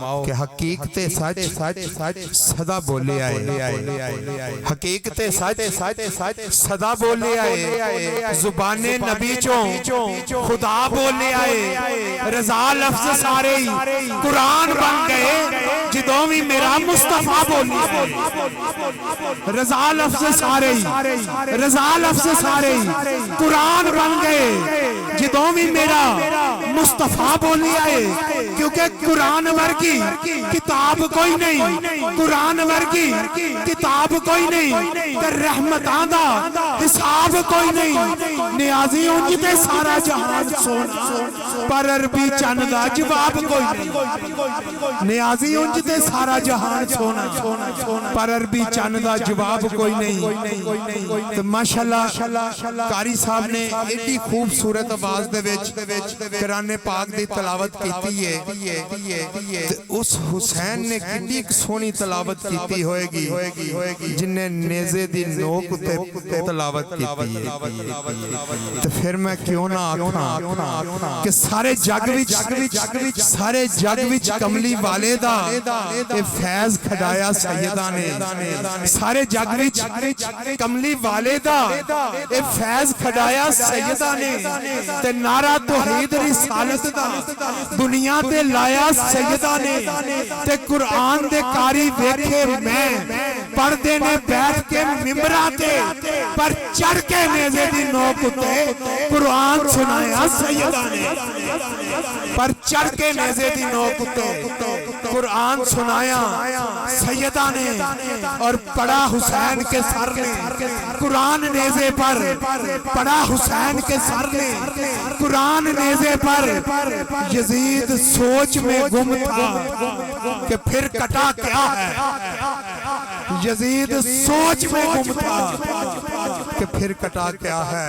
कि हकीकते सच सदा बोले आए, हकीकते सच सदा बोले आए, जुबाने नबी चो खुदा बोले आए, रजा लफ्ज सारे कुरान बन गए जिदों भी मेरा मुस्तफा बोले आए। रजा लफ्ज सारे कुरान बन गए जिदों भी मेरा मुस्तफा बोले आए। क्योंकि कुरान वर्गी किताब कोई नहीं, कुरान वर्गी किताब कोई नहीं, रहमतां दा हिसाब कोई नहीं। नियाजी उंज ते सारा जहान सोना, पर अरबी चंद दा जवाब कोई नहीं। नियाजी उंज ते सारा जहान सोना, पर अरबी चंद दा जवाब कोई नहीं। तो माशाअल्लाह कारी साहब ने एडी खूबसूरत आवाज दे विच कुरान पाक दी तलावत कीती है। उस हुसैन ने कितनी सोहनी तलावत की होएगी जिन्हें नेज़े दी नोक ते तलावत की है। तो फिर मैं क्यों ना आखा कि सारे जग विच कमली वाले दा ए फैज खडाया सैयदा ने, सारे जग विच कमली वाले दा ए फैज खडाया सैयदा ने, ते नारा तौहीद रिसालत दा दुनिया ते लाया सैयदा ने। ते कुरान दे कारी वेखे मैं पढ़दे ने बैठ के मिंबरा ते, पर चढ़ के नेज़े दी नोक ते कुरान सुनाया सैयदा ने, पर चढ़ के नेज़े दी नोक ते कुरान सुनाया सैयदा ने। और पढ़ा हुसैन के सर ने कुरान नेज़े पर, पढ़ा हुसैन के सर ने कुरान नेज़े पर। यजीद सोच में गुम था कि फिर कटा क्या है, यजीद सोच में गुम था कि फिर कटा क्या है।